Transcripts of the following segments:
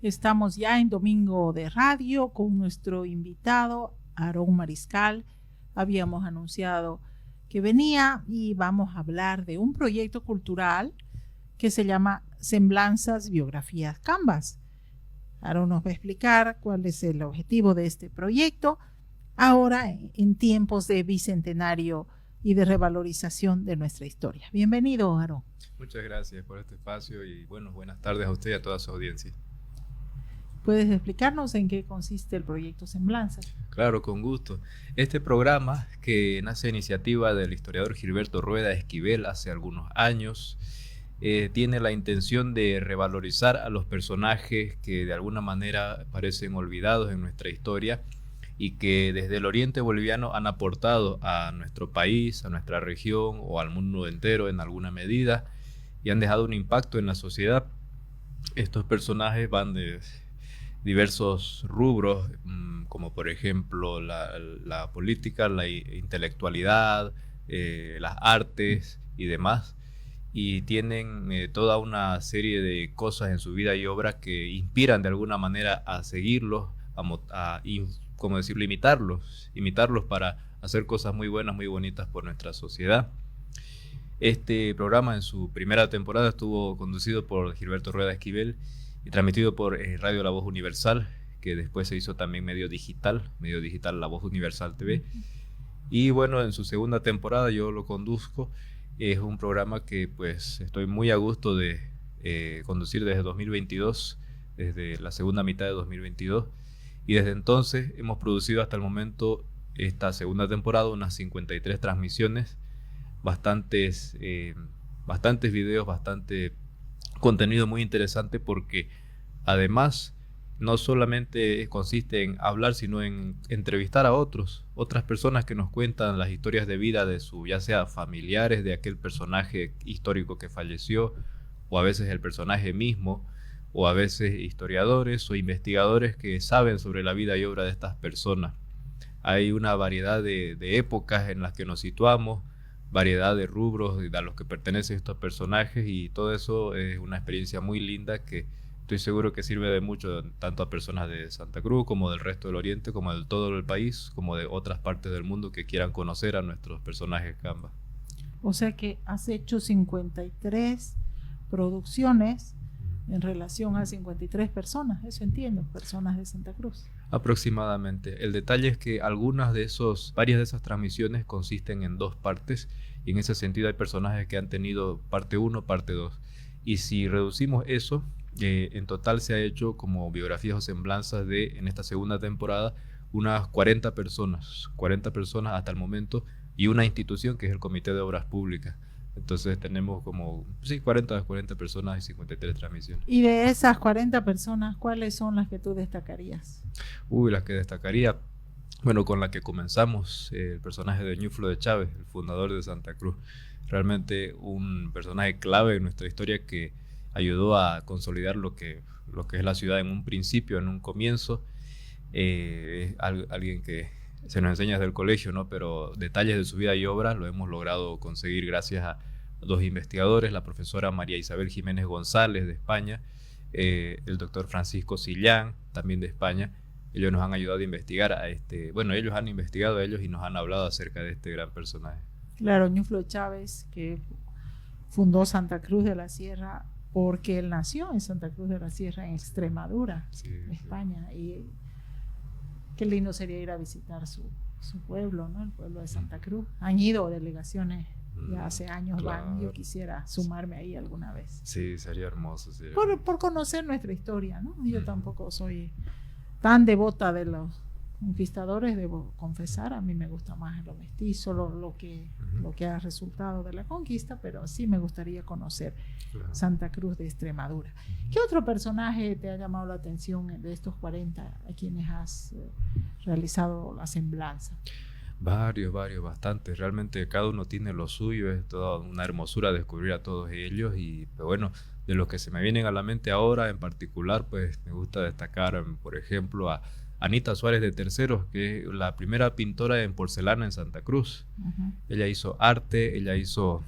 Estamos ya en Domingo de Radio con nuestro invitado Aarón Mariscal. Habíamos anunciado que venía y vamos a hablar de un proyecto cultural que se llama Semblanzas, Biografías, Canvas. Aarón nos va a explicar cuál es el objetivo de este proyecto ahora en tiempos de bicentenario y de revalorización de nuestra historia. Bienvenido, Aarón. Muchas gracias por este espacio y bueno, buenas tardes a usted y a toda su audiencia. ¿Puedes explicarnos en qué consiste el proyecto Semblanzas? Claro, con gusto. Este programa, que nace a iniciativa del historiador Gilberto Rueda Esquivel hace algunos años, tiene la intención de revalorizar a los personajes que de alguna manera parecen olvidados en nuestra historia y que desde el oriente boliviano han aportado a nuestro país, a nuestra región o al mundo entero en alguna medida y han dejado un impacto en la sociedad. Estos personajes van de diversos rubros, como por ejemplo la política, la intelectualidad, las artes y demás, y tienen toda una serie de cosas en su vida y obra que inspiran de alguna manera a seguirlos, como decirlo, imitarlos para hacer cosas muy buenas, muy bonitas por nuestra sociedad. Este programa en su primera temporada estuvo conducido por Gilberto Rueda Esquivel y transmitido por Radio La Voz Universal, que después se hizo también medio digital La Voz Universal TV. Y bueno, en su segunda temporada yo lo conduzco. Es un programa que pues estoy muy a gusto de conducir desde 2022, desde la segunda mitad de 2022. Y desde entonces hemos producido hasta el momento esta segunda temporada unas 53 transmisiones, bastantes videos, bastante contenido muy interesante, porque además no solamente consiste en hablar, sino en entrevistar a otras personas que nos cuentan las historias de vida de ya sea familiares de aquel personaje histórico que falleció, o a veces el personaje mismo, o a veces historiadores o investigadores que saben sobre la vida y obra de estas personas. Hay una variedad de épocas en las que nos situamos, variedad de rubros a los que pertenecen estos personajes, y todo eso es una experiencia muy linda que estoy seguro que sirve de mucho tanto a personas de Santa Cruz como del resto del Oriente, como de todo el país, como de otras partes del mundo que quieran conocer a nuestros personajes Canvas. O sea que has hecho 53 producciones en relación a 53 personas, eso entiendo, personas de Santa Cruz. Aproximadamente. El detalle es que varias de esas transmisiones consisten en dos partes, y en ese sentido hay personajes que han tenido parte 1, parte 2. Y si reducimos eso, en total se ha hecho como biografías o semblanzas en esta segunda temporada, unas 40 personas hasta el momento, y una institución que es el Comité de Obras Públicas. Entonces tenemos como 40 personas y 53 transmisiones. Y de esas 40 personas, ¿cuáles son las que tú destacarías? Las que destacaría, bueno, con la que comenzamos, el personaje de Ñuflo de Chávez, el fundador de Santa Cruz. Realmente un personaje clave en nuestra historia que ayudó a consolidar lo que es la ciudad en un principio, en un comienzo. Es alguien que se nos enseña desde el colegio, ¿no? Pero detalles de su vida y obra lo hemos logrado conseguir gracias a dos investigadores, la profesora María Isabel Jiménez González de España, el doctor Francisco Sillán, también de España. Ellos nos han ayudado a investigar ellos han investigado a ellos y nos han hablado acerca de este gran personaje. Claro, Ñuflo Chávez, que fundó Santa Cruz de la Sierra porque él nació en Santa Cruz de la Sierra, en Extremadura, España, sí. Y qué lindo sería ir a visitar su pueblo, ¿no? El pueblo de Santa Cruz. Han ido delegaciones ya hace años, claro. Yo quisiera sumarme ahí alguna vez. Sí, sería hermoso. Sí. Por conocer nuestra historia, ¿no? Yo tampoco soy tan devota de los conquistadores, debo confesar. A mí me gusta más lo mestizo, lo que ha resultado de la conquista, pero sí me gustaría conocer Santa Cruz de Extremadura. ¿Qué otro personaje te ha llamado la atención de estos 40 a quienes has realizado la semblanza? Varios, bastantes. Realmente cada uno tiene lo suyo, es toda una hermosura descubrir a todos ellos. Y pero bueno, de los que se me vienen a la mente ahora en particular, pues me gusta destacar, por ejemplo, a Anita Suárez de Terceros, que es la primera pintora en porcelana en Santa Cruz. Ella hizo arte, ella hizo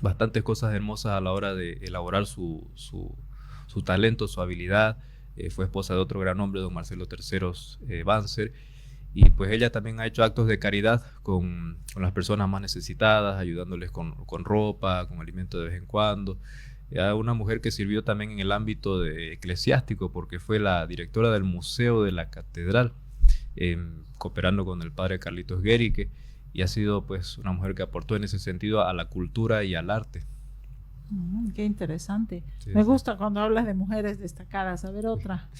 bastantes cosas hermosas a la hora de elaborar su su talento, su habilidad. Fue esposa de otro gran hombre, don Marcelo III Banzer, y pues ella también ha hecho actos de caridad con las personas más necesitadas, ayudándoles con ropa, con alimento de vez en cuando. Era una mujer que sirvió también en el ámbito eclesiástico, porque fue la directora del Museo de la Catedral, cooperando con el padre Carlitos Guérique, y ha sido pues una mujer que aportó en ese sentido a la cultura y al arte. Qué interesante. Sí, Me sí. gusta cuando hablas de mujeres destacadas. A ver, otra.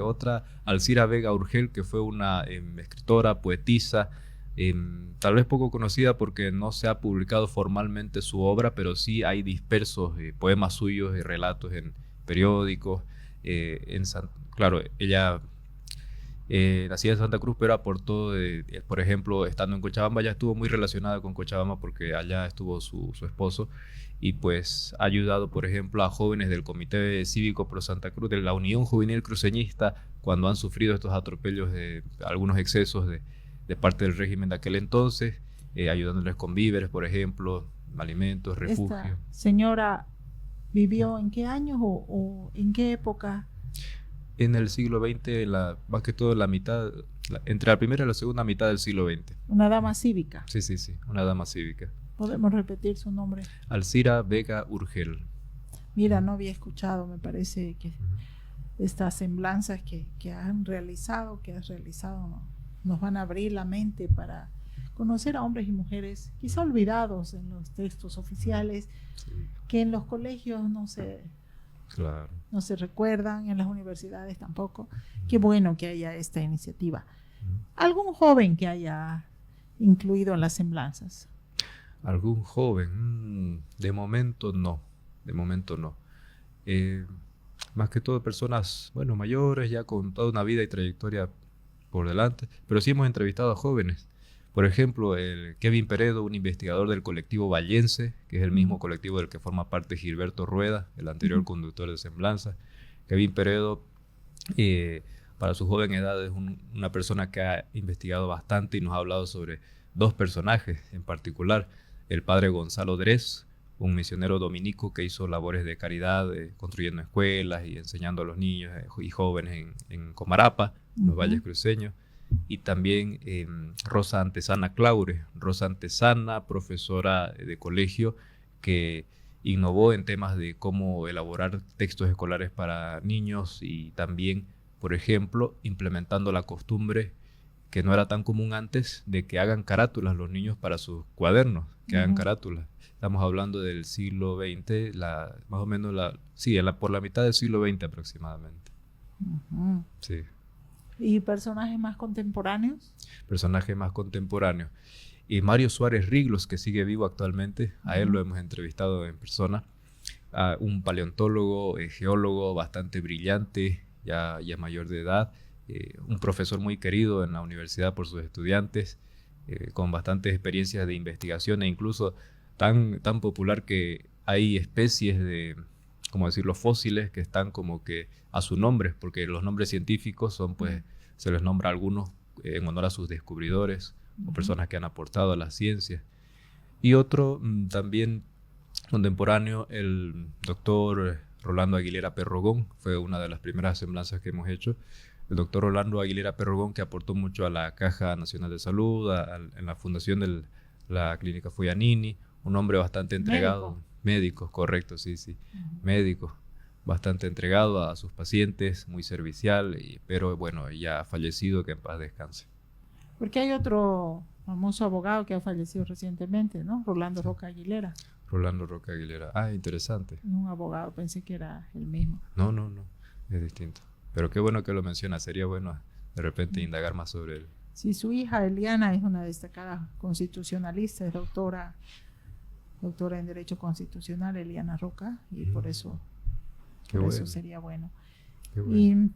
Otra, Alcira Vega Urgel, que fue una escritora, poetisa, tal vez poco conocida porque no se ha publicado formalmente su obra, pero sí hay dispersos poemas suyos y relatos en periódicos. Claro, ella nacida en Santa Cruz, pero aportó, por ejemplo, estando en Cochabamba, ya estuvo muy relacionada con Cochabamba porque allá estuvo su esposo, y pues ha ayudado, por ejemplo, a jóvenes del Comité Cívico Pro Santa Cruz, de la Unión Juvenil Cruceñista, cuando han sufrido estos atropellos, de algunos excesos de parte del régimen de aquel entonces, ayudándoles con víveres, por ejemplo, alimentos, refugio. ¿Esta señora vivió en qué años o en qué época? En el siglo XX, más que todo entre la primera y la segunda mitad del siglo XX. Una dama cívica. Sí, una dama cívica. ¿Podemos repetir su nombre? Alcira Vega Urgel. Mira, no había escuchado, me parece que estas semblanzas que has realizado, nos van a abrir la mente para conocer a hombres y mujeres quizá olvidados en los textos oficiales, Sí, que en los colegios no se recuerdan, en las universidades tampoco. Qué bueno que haya esta iniciativa. ¿Algún joven que haya incluido en las semblanzas? ¿Algún joven? De momento no. Más que todo personas, bueno, mayores, ya con toda una vida y trayectoria por delante, pero sí hemos entrevistado a jóvenes. Por ejemplo, el Kevin Peredo, un investigador del colectivo Vallense, que es el mismo colectivo del que forma parte Gilberto Rueda, el anterior conductor de Semblanza. Kevin Peredo, para su joven edad, es una persona que ha investigado bastante y nos ha hablado sobre dos personajes en particular: el padre Gonzalo Dres, un misionero dominico que hizo labores de caridad, construyendo escuelas y enseñando a los niños y jóvenes en Comarapa, en los valles cruceños. Y también Rosa Antesana Claure. Rosa Antesana, profesora de colegio, que innovó en temas de cómo elaborar textos escolares para niños, y también, por ejemplo, implementando la costumbre, que no era tan común antes, de que hagan carátulas los niños para sus cuadernos, que hagan carátulas. Estamos hablando del siglo XX, más o menos por la mitad del siglo XX aproximadamente. Sí. ¿Y personajes más contemporáneos? Personajes más contemporáneos. Y Mario Suárez Riglos, que sigue vivo actualmente, a él lo hemos entrevistado en persona, un paleontólogo, geólogo bastante brillante, ya mayor de edad, un profesor muy querido en la universidad por sus estudiantes, con bastantes experiencias de investigación, e incluso tan popular que hay especies de, como decirlo, fósiles que están como que a su nombre, porque los nombres científicos son, pues, se les nombra a algunos en honor a sus descubridores o personas que han aportado a la ciencia. Y otro también contemporáneo, el doctor Rolando Aguilera Perrogón, fue una de las primeras semblanzas que hemos hecho. El doctor Rolando Aguilera Perrogón, que aportó mucho a la Caja Nacional de Salud, en la fundación de la Clínica Foyanini, un hombre bastante entregado. Médico, correcto, sí. Médico, bastante entregado a sus pacientes, muy servicial, pero bueno, ya ha fallecido, que en paz descanse. Porque hay otro famoso abogado que ha fallecido recientemente, ¿no? Rolando Roca Aguilera. Rolando Roca Aguilera. Ah, interesante. Un abogado, pensé que era el mismo. No, es distinto. Pero qué bueno que lo menciona, sería bueno de repente indagar más sobre él. Sí, su hija Eliana es una destacada constitucionalista, es doctora en Derecho Constitucional, Eliana Roca, y por eso sería bueno. Qué bueno. Y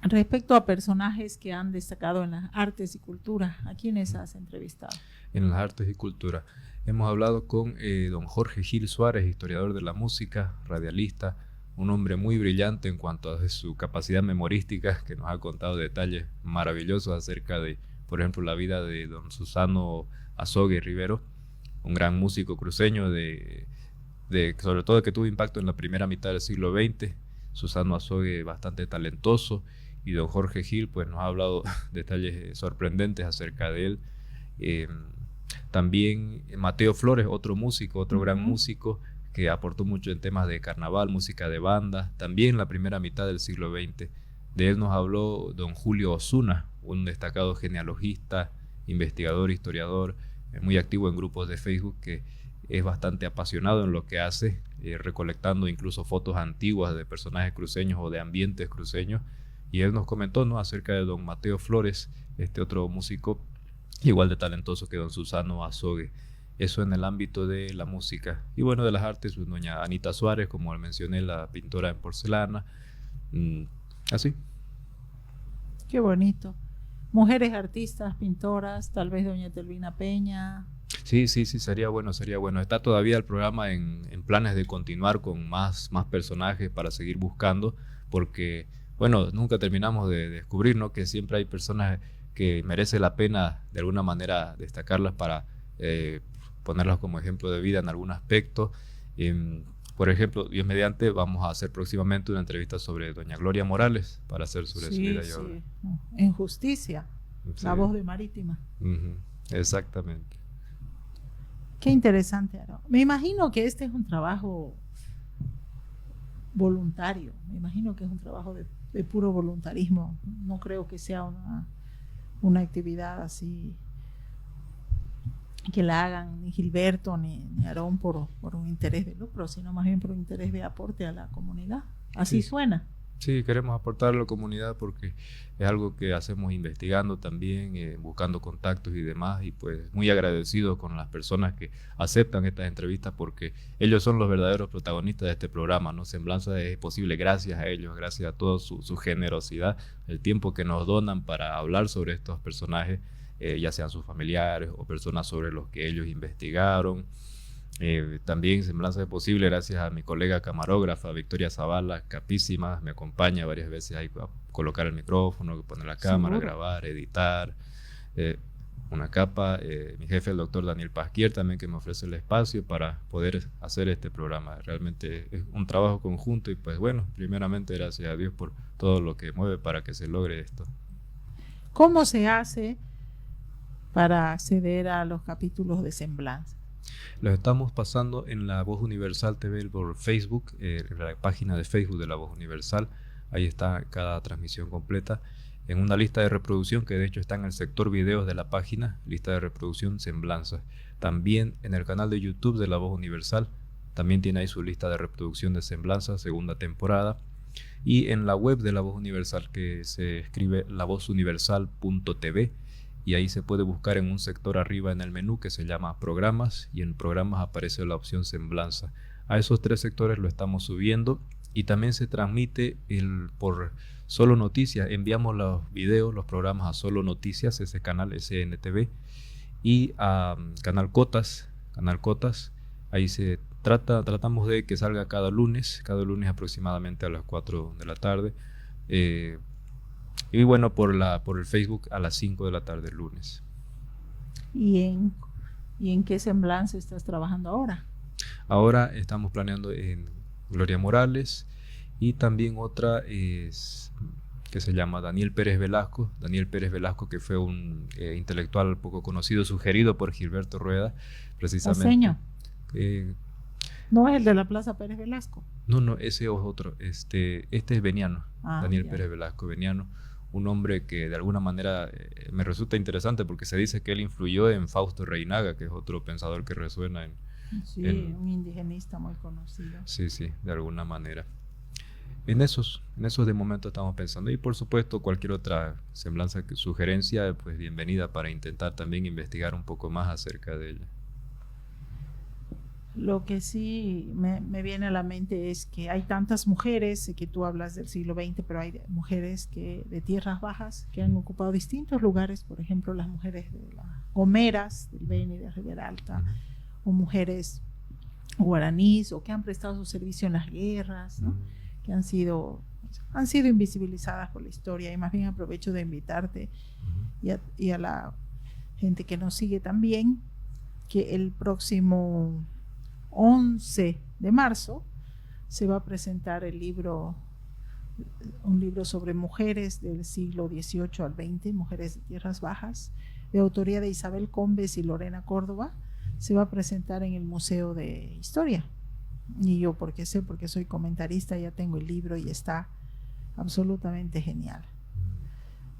respecto a personajes que han destacado en las artes y cultura, ¿a quiénes has entrevistado? En las artes y cultura hemos hablado con don Jorge Gil Suárez, historiador de la música, radialista, un hombre muy brillante en cuanto a su capacidad memorística, que nos ha contado detalles maravillosos acerca de, por ejemplo, la vida de don Susano Azogue Rivero, un gran músico cruceño sobre todo que tuvo impacto en la primera mitad del siglo XX. Susano Azogue, bastante talentoso, y don Jorge Gil pues nos ha hablado detalles sorprendentes acerca de él. También Mateo Flores, otro músico, otro gran músico que aportó mucho en temas de carnaval, música de banda, también en la primera mitad del siglo XX. De él nos habló don Julio Osuna, un destacado genealogista, investigador, historiador, muy activo en grupos de Facebook, que es bastante apasionado en lo que hace, recolectando incluso fotos antiguas de personajes cruceños o de ambientes cruceños. Y él nos comentó, ¿no?, acerca de don Mateo Flores, este otro músico igual de talentoso que don Susano Azogue. Eso en el ámbito de la música. Y bueno, de las artes, pues, doña Anita Suárez, como mencioné, la pintora en porcelana. Así. Qué bonito. Mujeres artistas, pintoras, tal vez doña Telvina Peña. Sí, sería bueno, sería bueno. Está todavía el programa en planes de continuar con más personajes para seguir buscando, porque, bueno, nunca terminamos de descubrir, ¿no?, que siempre hay personas que merece la pena de alguna manera destacarlas para ponerlas como ejemplo de vida en algún aspecto. Por ejemplo, Dios mediante, vamos a hacer próximamente una entrevista sobre doña Gloria Morales, para hacer sobre su vida y obra. En Justicia, sí. La Voz de Marítima. Exactamente. Qué interesante, Aro. Me imagino que este es un trabajo voluntario, me imagino que es un trabajo de puro voluntarismo. No creo que sea una actividad así que la hagan ni Gilberto ni Aarón por un interés de lucro, sino más bien por un interés de aporte a la comunidad. Así suena. Sí, queremos aportar a la comunidad porque es algo que hacemos investigando también, buscando contactos y demás, y pues muy agradecidos con las personas que aceptan estas entrevistas, porque ellos son los verdaderos protagonistas de este programa, ¿no? Semblanza es posible gracias a ellos, gracias a toda su generosidad, el tiempo que nos donan para hablar sobre estos personajes, ya sean sus familiares o personas sobre los que ellos investigaron. También Semblanza es posible gracias a mi colega camarógrafa Victoria Zavala, capísima, me acompaña varias veces ahí a colocar el micrófono, poner la cámara, grabar, editar, una capa. Mi jefe, el doctor Daniel Pasquier, también, que me ofrece el espacio para poder hacer este programa. Realmente es un trabajo conjunto y pues bueno, primeramente gracias a Dios por todo lo que mueve para que se logre esto. ¿Cómo se hace para acceder a los capítulos de Semblanza? Los estamos pasando en La Voz Universal TV por Facebook, la página de Facebook de La Voz Universal. Ahí está cada transmisión completa, en una lista de reproducción que de hecho está en el sector videos de la página, lista de reproducción Semblanza. También en el canal de YouTube de La Voz Universal, también tiene ahí su lista de reproducción de Semblanza, segunda temporada. Y en la web de La Voz Universal, que se escribe lavozuniversal.tv, y ahí se puede buscar en un sector arriba en el menú que se llama Programas, y en Programas aparece la opción Semblanza. A esos 3 sectores lo estamos subiendo, y también se transmite por Solo Noticias. Enviamos los videos, los programas a Solo Noticias, ese canal SNTV, y a Canal Cotas. Ahí tratamos de que salga cada lunes aproximadamente a las 4 de la tarde. Y bueno, por el Facebook a las 5 de la tarde el lunes. ¿Y en qué Semblanza estás trabajando ahora? Ahora estamos planeando en Gloria Morales, y también otra es que se llama Daniel Pérez Velasco, que fue un intelectual poco conocido, sugerido por Gilberto Rueda, precisamente. ¿No es el de la Plaza Pérez Velasco? No, ese es otro. Este es veniano, Daniel Pérez Velasco, veniano. Un hombre que de alguna manera me resulta interesante porque se dice que él influyó en Fausto Reinaga, que es otro pensador que resuena un indigenista muy conocido. Sí, de alguna manera. En esos de momento estamos pensando, y por supuesto cualquier otra semblanza, sugerencia, pues bienvenida, para intentar también investigar un poco más acerca de ella. Lo que sí me viene a la mente es que hay tantas mujeres, que tú hablas del siglo XX, pero hay mujeres de tierras bajas que han ocupado distintos lugares, por ejemplo las mujeres de las gomeras del Beni, de Ribera Alta, o mujeres guaraníes, o que han prestado su servicio en las guerras, ¿no? Que han sido invisibilizadas por la historia. Y más bien aprovecho de invitarte y a la gente que nos sigue también, que el próximo 11 de marzo se va a presentar el libro un libro sobre mujeres del siglo XVIII al XX, mujeres de tierras bajas, de autoría de Isabel Combes y Lorena Córdoba. Se va a presentar en el Museo de Historia. Y yo, porque sé, porque soy comentarista, ya tengo el libro y está absolutamente genial.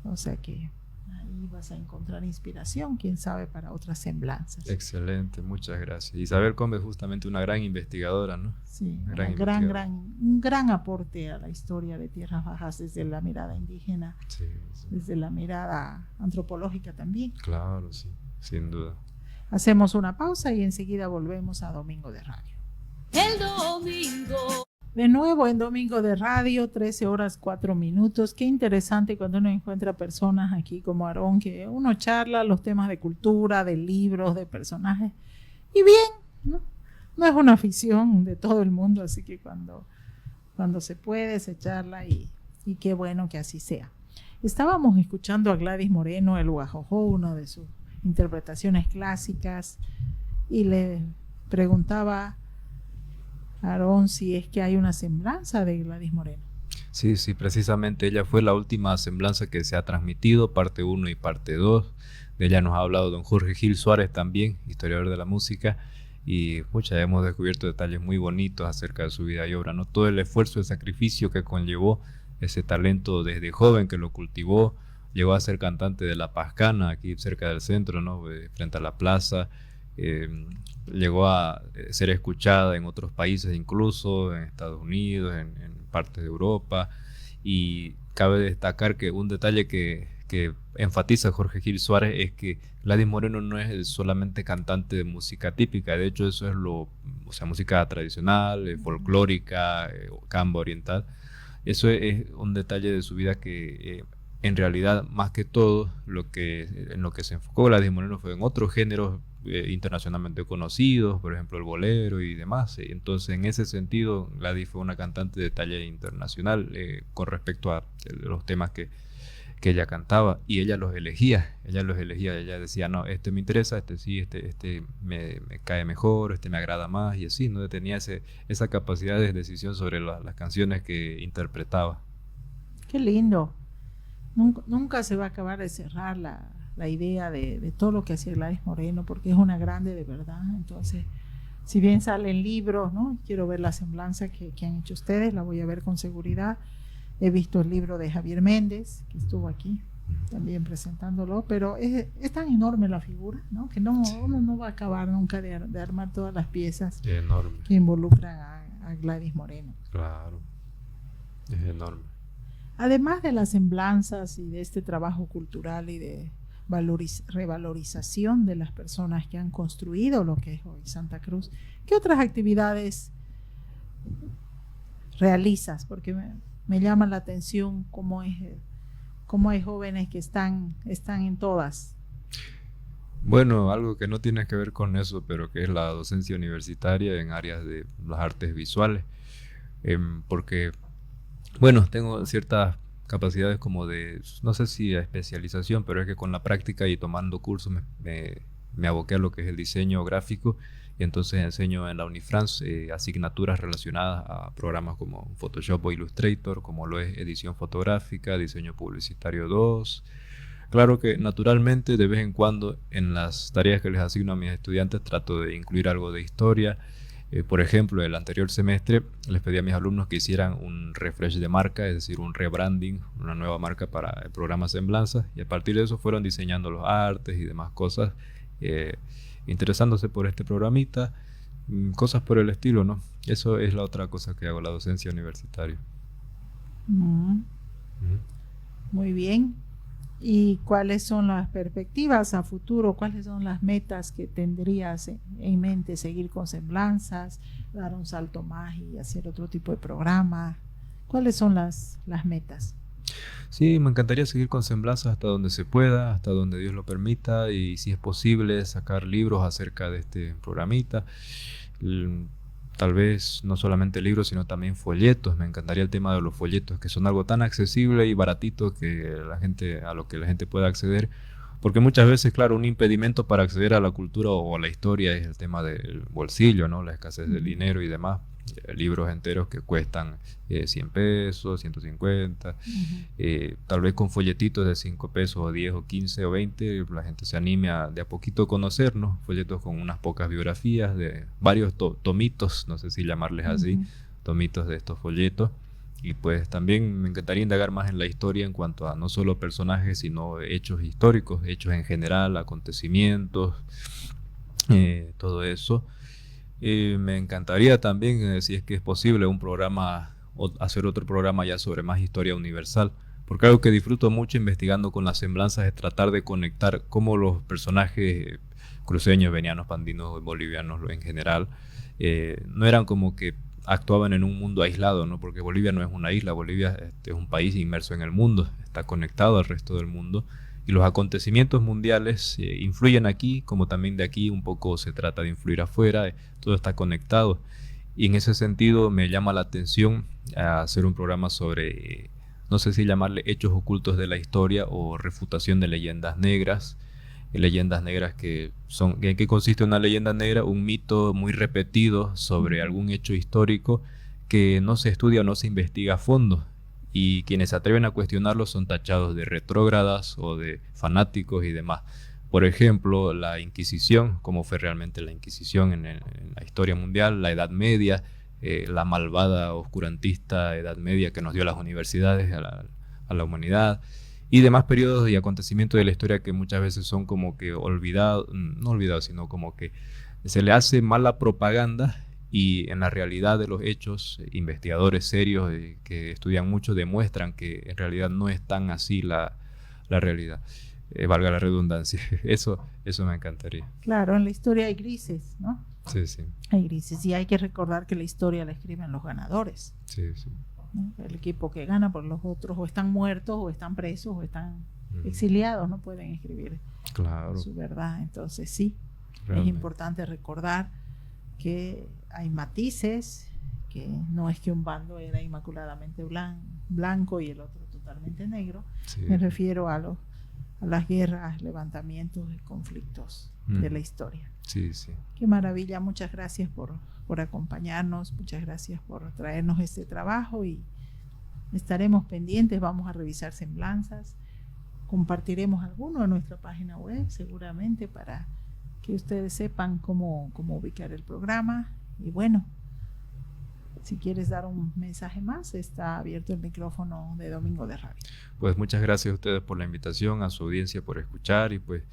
O sea que ahí vas a encontrar inspiración, quién sabe, para otras semblanzas. Excelente, muchas gracias. Isabel Combes es justamente una gran investigadora, ¿no? Sí, un gran aporte a la historia de Tierras Bajas desde la mirada indígena, sí, sí. Desde la mirada antropológica también. Claro, sí, sin duda. Hacemos una pausa y enseguida volvemos a Domingo de Radio. El domingo. De nuevo en Domingo de Radio, 13:04. Qué interesante cuando uno encuentra personas aquí como Aarón, que uno charla los temas de cultura, de libros, de personajes. Y bien, ¿no? No es una afición de todo el mundo, así que cuando se puede, se charla y qué bueno que así sea. Estábamos escuchando a Gladys Moreno, el Guajojó, una de sus interpretaciones clásicas, y le preguntaba Aarón si es que hay una semblanza de Gladys Moreno. Sí, precisamente ella fue la última semblanza que se ha transmitido, parte 1 y parte 2. De ella nos ha hablado don Jorge Gil Suárez también, historiador de la música, y hemos descubierto detalles muy bonitos acerca de su vida y obra, ¿no? Todo el esfuerzo, el sacrificio que conllevó ese talento desde joven, que lo cultivó, llegó a ser cantante de La Pascana, aquí cerca del centro, ¿no? Frente a la plaza. Llegó a ser escuchada en otros países, incluso en Estados Unidos, en partes de Europa, y cabe destacar que un detalle que enfatiza Jorge Gil Suárez es que Gladys Moreno no es solamente cantante de música típica, de hecho eso es música tradicional, folclórica, camba oriental. Eso es un detalle de su vida que en realidad, más que todo, en lo que se enfocó Gladys Moreno fue en otros géneros internacionalmente conocidos, por ejemplo el bolero y demás. Entonces, en ese sentido, Gladys fue una cantante de talla internacional con respecto a los temas que ella cantaba, y ella los elegía, ella decía, no, este me interesa, este sí, este me cae mejor, este me agrada más, y así, ¿no? Tenía esa capacidad de decisión sobre las canciones que interpretaba. Qué lindo. Nunca se va a acabar de cerrar la idea de todo lo que hacía Gladys Moreno, porque es una grande de verdad. Entonces, si bien salen libros, ¿no? Quiero ver la semblanza que han hecho ustedes, la voy a ver con seguridad. He visto el libro de Javier Méndez, que estuvo aquí también presentándolo, pero es tan enorme la figura, ¿no? Que uno no va a acabar nunca de armar todas las piezas enorme, que involucran a Gladys Moreno. Claro, es enorme. Además de las semblanzas y de este trabajo cultural y de revalorización de las personas que han construido lo que es hoy Santa Cruz, ¿qué otras actividades realizas? Porque me llama la atención cómo hay jóvenes que están en todas. Bueno, algo que no tiene que ver con eso, pero que es la docencia universitaria en áreas de las artes visuales, porque, bueno, tengo ciertas capacidades como de, no sé si de especialización, pero es que con la práctica y tomando cursos me aboqué a lo que es el diseño gráfico, y entonces enseño en la Unifrance asignaturas relacionadas a programas como Photoshop o Illustrator, como lo es edición fotográfica, diseño publicitario 2. Claro que naturalmente de vez en cuando en las tareas que les asigno a mis estudiantes trato de incluir algo de historia. Por ejemplo, el anterior semestre les pedí a mis alumnos que hicieran un refresh de marca, es decir, un rebranding, una nueva marca para el programa Semblanzas, y a partir de eso fueron diseñando los artes y demás cosas, interesándose por este programita, cosas por el estilo, ¿no? Eso es la otra cosa que hago, la docencia universitaria. Muy bien. ¿Y cuáles son las perspectivas a futuro? ¿Cuáles son las metas que tendrías en mente? ¿Seguir con Semblanzas, dar un salto más y hacer otro tipo de programa? ¿Cuáles son las metas? Sí, me encantaría seguir con Semblanzas hasta donde se pueda, hasta donde Dios lo permita, y si es posible sacar libros acerca de este programita. Tal vez no solamente libros, sino también folletos. Me encantaría el tema de los folletos, que son algo tan accesible y baratito a lo que la gente pueda acceder. Porque muchas veces, claro, un impedimento para acceder a la cultura o a la historia es el tema del bolsillo, ¿no? La escasez del dinero y demás. libros enteros que cuestan 100 pesos, 150, tal vez con folletitos de 5 pesos o 10 o 15 o 20, la gente se anime de a poquito conocernos, folletos con unas pocas biografías de varios tomitos, no sé si llamarles así, tomitos de estos folletos. Y pues también me encantaría indagar más en la historia en cuanto a no solo personajes, sino hechos históricos, hechos en general, acontecimientos, todo eso. Me encantaría también, si es que es posible, un programa o hacer otro programa ya sobre más historia universal, porque algo que disfruto mucho investigando con las semblanzas es tratar de conectar cómo los personajes cruceños, venianos, pandinos, bolivianos en general, no eran como que actuaban en un mundo aislado, ¿no? Porque Bolivia no es una isla, Bolivia es un país inmerso en el mundo, está conectado al resto del mundo, y los acontecimientos mundiales influyen aquí, como también de aquí un poco se trata de influir afuera, todo está conectado. Y en ese sentido me llama la atención hacer un programa sobre, no sé si llamarle hechos ocultos de la historia o refutación de leyendas negras que son, ¿en qué consiste una leyenda negra? Un mito muy repetido sobre algún hecho histórico que no se estudia o no se investiga a fondo, y quienes se atreven a cuestionarlo son tachados de retrógradas o de fanáticos y demás. Por ejemplo, la Inquisición, cómo fue realmente la Inquisición en la historia mundial, la Edad Media, la malvada, oscurantista Edad Media que nos dio las universidades a la humanidad, y demás periodos y acontecimientos de la historia que muchas veces son como que olvidados, no olvidados, sino como que se le hace mala propaganda, y en la realidad de los hechos, investigadores serios que estudian mucho demuestran que en realidad no es tan así la realidad, valga la redundancia. Eso me encantaría. Claro, en la historia hay grises, ¿no? Sí, sí. Hay grises, y hay que recordar que la historia la escriben los ganadores. Sí, sí. ¿No? El equipo que gana, por los otros o están muertos o están presos o están exiliados, no pueden escribir su verdad. Entonces sí, realmente es importante recordar que hay matices, que no es que un bando era inmaculadamente blanco y el otro totalmente negro. Sí. Me refiero a las guerras, levantamientos y conflictos de la historia. Sí, sí. Qué maravilla, muchas gracias por acompañarnos, muchas gracias por traernos este trabajo, y estaremos pendientes, vamos a revisar semblanzas, compartiremos alguno en nuestra página web seguramente para que ustedes sepan cómo ubicar el programa. Y bueno, si quieres dar un mensaje más, está abierto el micrófono de Domingo de Radio. Pues muchas gracias a ustedes por la invitación, a su audiencia por escuchar, y pues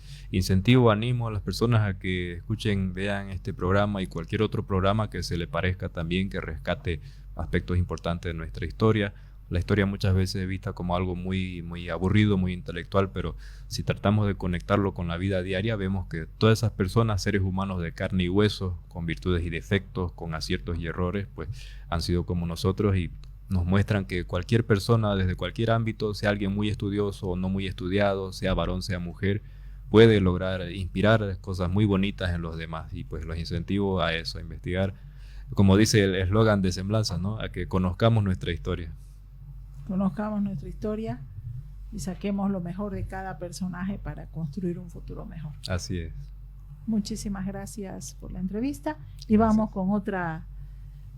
animo a las personas a que escuchen, vean este programa y cualquier otro programa que se le parezca también, que rescate aspectos importantes de nuestra historia. La historia muchas veces es vista como algo muy, muy aburrido, muy intelectual, pero si tratamos de conectarlo con la vida diaria, vemos que todas esas personas, seres humanos de carne y hueso, con virtudes y defectos, con aciertos y errores, pues han sido como nosotros, y nos muestran que cualquier persona, desde cualquier ámbito, sea alguien muy estudioso o no muy estudiado, sea varón, sea mujer, puede lograr inspirar cosas muy bonitas en los demás. Y pues los incentivo a eso, a investigar, como dice el eslogan de Semblanzas, ¿no? A que conozcamos nuestra historia. Conozcamos nuestra historia y saquemos lo mejor de cada personaje para construir un futuro mejor. Así es. Muchísimas gracias por la entrevista, y vamos con otra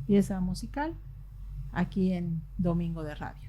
pieza musical aquí en Domingo de Radio.